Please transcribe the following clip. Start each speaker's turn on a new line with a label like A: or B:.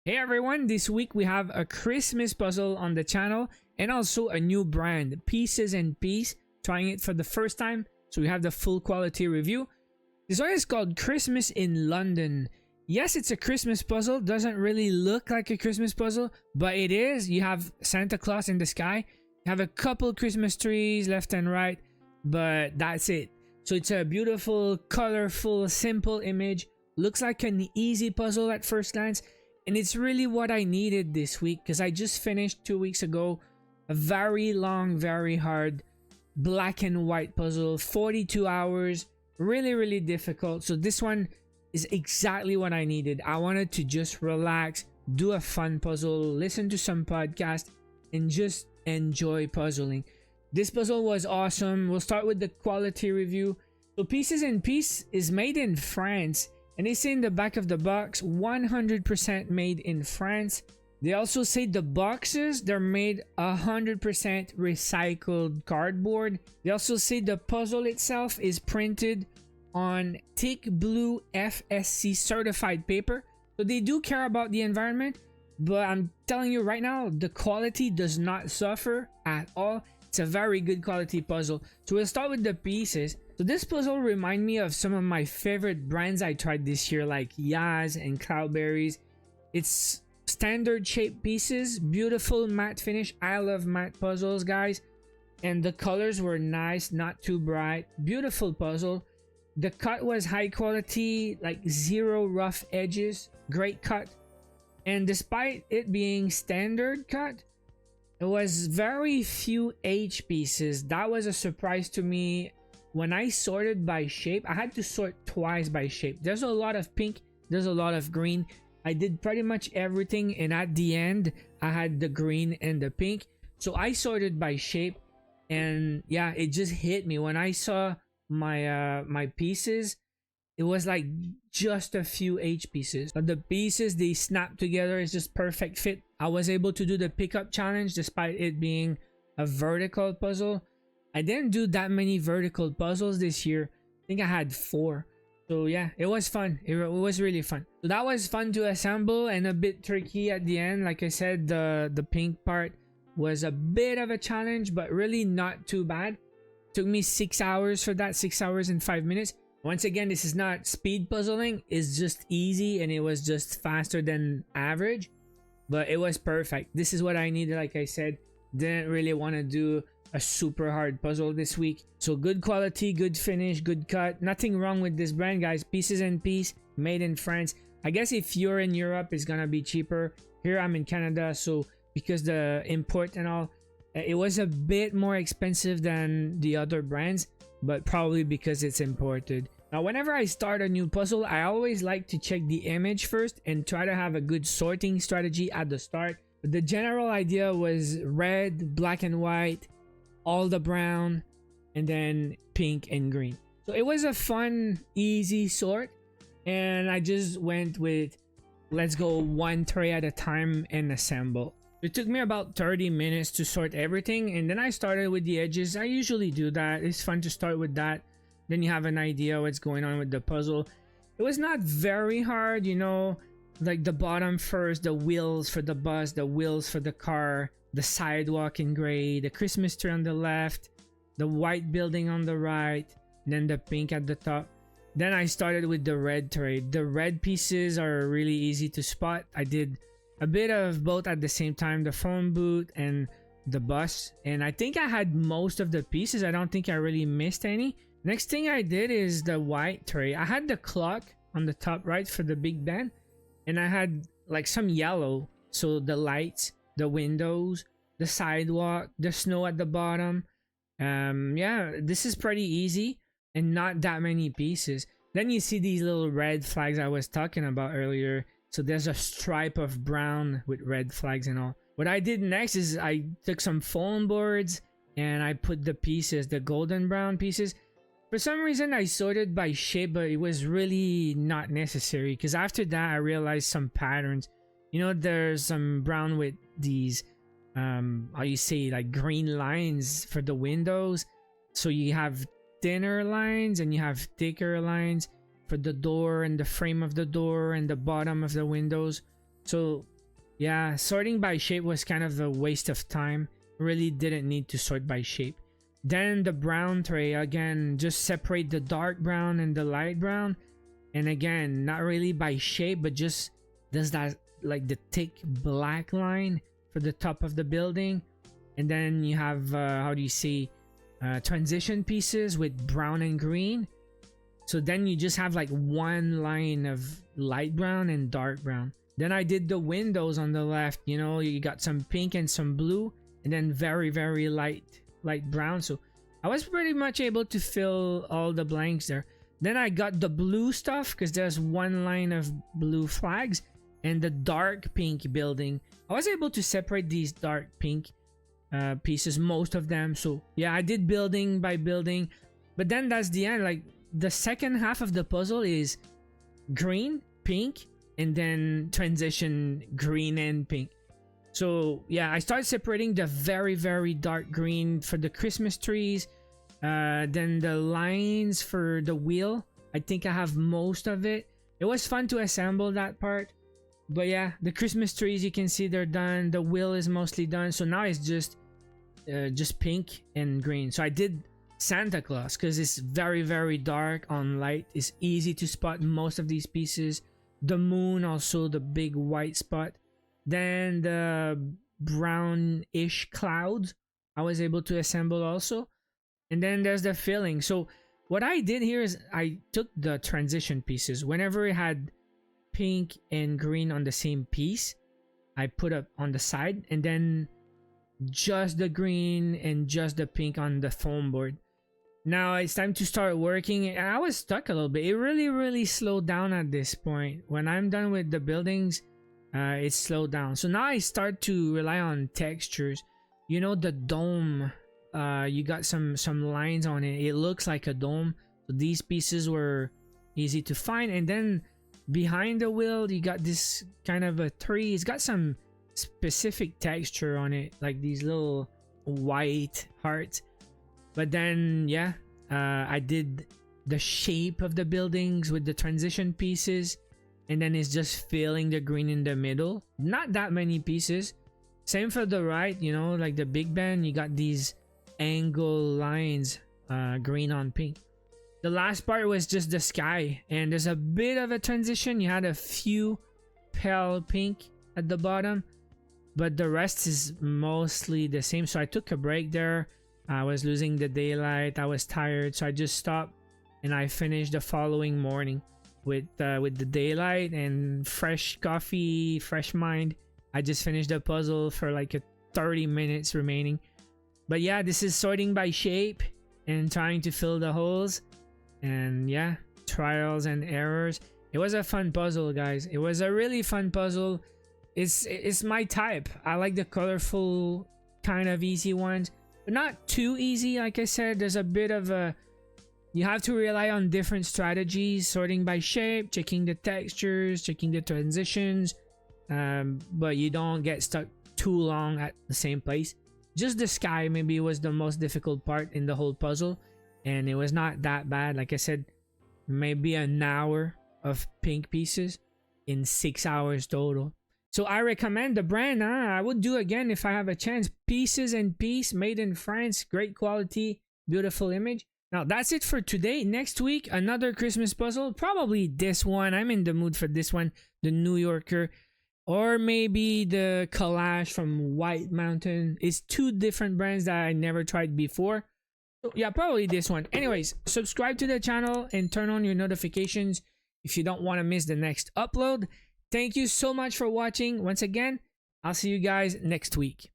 A: Hey everyone, this week we have a Christmas puzzle on the channel and also a new brand, Pieces and Peace, trying it for the first time. So we have the full quality review. This one is called Christmas in London. Yes, it's a Christmas puzzle, doesn't really look like a Christmas puzzle, but it is. You have Santa Claus in the sky, you have a couple Christmas trees left and right, but that's it. So it's a beautiful, colorful, simple image. Looks like an easy puzzle at first glance. And it's really what I needed this week because I just finished 2 weeks ago a very long, very hard black and white puzzle, 42 hours, really difficult. So this one is exactly what I needed. I wanted to just relax, do a fun puzzle, listen to some podcast, and just enjoy puzzling. This puzzle was awesome. We'll start with the quality review. So Pieces and Peace is made in France. And they say in the back of the box, 100% made in France. They also say the boxes, they're made 100% recycled cardboard. They also say the puzzle itself is printed on thick blue FSC certified paper. So they do care about the environment, but I'm telling you right now, the quality does not suffer at all. It's a very good quality puzzle. So we'll start with the pieces. So this puzzle reminds me of some of my favorite brands I tried this year, like Yaz and Cloudberries. It's standard shaped pieces, beautiful matte finish. I love matte puzzles, guys. And the colors were nice, not too bright. Beautiful puzzle. The cut was high quality, like zero rough edges. Great cut. And despite it being standard cut, it was very few H pieces. That was a surprise to me. When I sorted by shape, I had to sort twice by shape. There's a lot of pink, there's a lot of green. I did pretty much everything, and at the end, I had the green and the pink. So I sorted by shape, and yeah, it just hit me. When I saw my pieces, it was like just a few H pieces. But the pieces, they snap together, it's just perfect fit. I was able to do the pickup challenge despite it being a vertical puzzle. I didn't do that many vertical puzzles this year. I think I had 4. So yeah, it was fun. It was really fun. So that was fun to assemble and a bit tricky at the end. Like I said, the pink part was a bit of a challenge, but really not too bad. Took me 6 hours for that, 6 hours and 5 minutes. Once again, this is not speed puzzling. It's just easy and it was just faster than average. But it was perfect. This is what I needed, like I said. Didn't really want to do a super hard puzzle this week. So good quality, good finish, good cut. Nothing wrong with this brand, guys. Pieces and Peace, made in France. I guess if you're in Europe, it's gonna be cheaper. Here I'm in Canada, so because the import and all, it was a bit more expensive than the other brands, but probably because it's imported. Now, whenever I start a new puzzle, I always like to check the image first and try to have a good sorting strategy at the start. But the general idea was red, black and white, all the brown, and then pink and green. So it was a fun, easy sort, and I just went with let's go one tray at a time and assemble. It took me about 30 minutes to sort everything, and then I started with the edges. I usually do that. It's fun to start with that. Then you have an idea what's going on with the puzzle. It was not very hard, you know, like the bottom first, the wheels for the bus, the wheels for the car, the sidewalk in gray, the Christmas tree on the left, the white building on the right, then the pink at the top. Then I started with the red tray. The red pieces are really easy to spot. I did a bit of both at the same time, the phone booth and the bus. And I think I had most of the pieces. I don't think I really missed any. Next thing I did is the white tray. I had the clock on the top right for the Big Ben. And I had like some yellow. So the lights, the windows, the sidewalk, the snow at the bottom. Yeah, this is pretty easy and not that many pieces. Then you see these little red flags I was talking about earlier. So there's a stripe of brown with red flags and all. What I did next is I took some foam boards and I put the pieces, the golden brown pieces. For some reason I sorted by shape, but it was really not necessary because after that I realized some patterns. You know, there's some brown with these how you say, like green lines for the windows. So you have thinner lines and you have thicker lines for the door and the frame of the door and the bottom of the windows. So Yeah, sorting by shape was kind of a waste of time. Really didn't need to sort by shape. Then the brown tray, again, just separate the dark brown and the light brown. And again, not really by shape, but just does that like the thick black line for the top of the building. And then you have, how do you say, transition pieces with brown and green. So then you just have like one line of light brown and dark brown. Then I did the windows on the left. You know, you got some pink and some blue, and then very light brown. So I was pretty much able to fill all the blanks there. Then I got the blue stuff because there's one line of blue flags, and the dark pink building. I was able to separate these dark pink pieces, most of them. So yeah, I did building by building, but then that's the end. Like the second half of the puzzle is green, pink, and then transition green and pink. So yeah, I started separating the very dark green for the Christmas trees. Then the lines for the wheel, I think I have most of it. It was fun to assemble that part. But yeah, the Christmas trees, you can see they're done. The wheel is mostly done. So now it's just pink and green. So I did Santa Claus because it's very dark on light. It's easy to spot most of these pieces. The moon, also the big white spot. Then the brownish clouds, I was able to assemble also. And then there's the filling. So what I did here is I took the transition pieces. Whenever it had pink and green on the same piece, I put up on the side, and then just the green and just the pink on the foam board. Now it's time to start working, and I was stuck a little bit. It really slowed down at this point. When I'm done with the buildings, it slowed down. So now I start to rely on textures. You know, the dome, you got some lines on it. It looks like a dome. So these pieces were easy to find. And then behind the wheel, you got this kind of a tree. It's got some specific texture on it, like these little white hearts. But then yeah, I did the shape of the buildings with the transition pieces, and then it's just filling the green in the middle. Not that many pieces. Same for the right, you know, like the Big Ben, you got these angle lines, green on pink. The last part was just the sky, and there's a bit of a transition. You had a few pale pink at the bottom, but the rest is mostly the same. So I took a break there. I was losing the daylight. I was tired, so I just stopped, and I finished the following morning with the daylight and fresh coffee, fresh mind. I just finished the puzzle for like 30 minutes remaining. But yeah, this is sorting by shape and trying to fill the holes, and yeah, trials and errors. It was a fun puzzle, guys. It was a really fun puzzle. It's my type. I like the colorful kind of easy ones, but not too easy. Like I said, there's a bit of a, you have to rely on different strategies, sorting by shape, checking the textures, checking the transitions, but you don't get stuck too long at the same place. Just the sky maybe was the most difficult part in the whole puzzle, and it was not that bad. Like I said, maybe an hour of pink pieces in 6 hours total. So I recommend the brand. I would do again if I have a chance. Pieces and Peace, made in France, great quality, beautiful image. Now that's it for today. Next week, another Christmas puzzle, probably this one. I'm in the mood for this one, the New Yorker, or maybe the Collage from White Mountain. It's two different brands that I never tried before. So yeah, probably this one. Anyways, subscribe to the channel and turn on your notifications if you don't want to miss the next upload. Thank you so much for watching. Once again, I'll see you guys next week.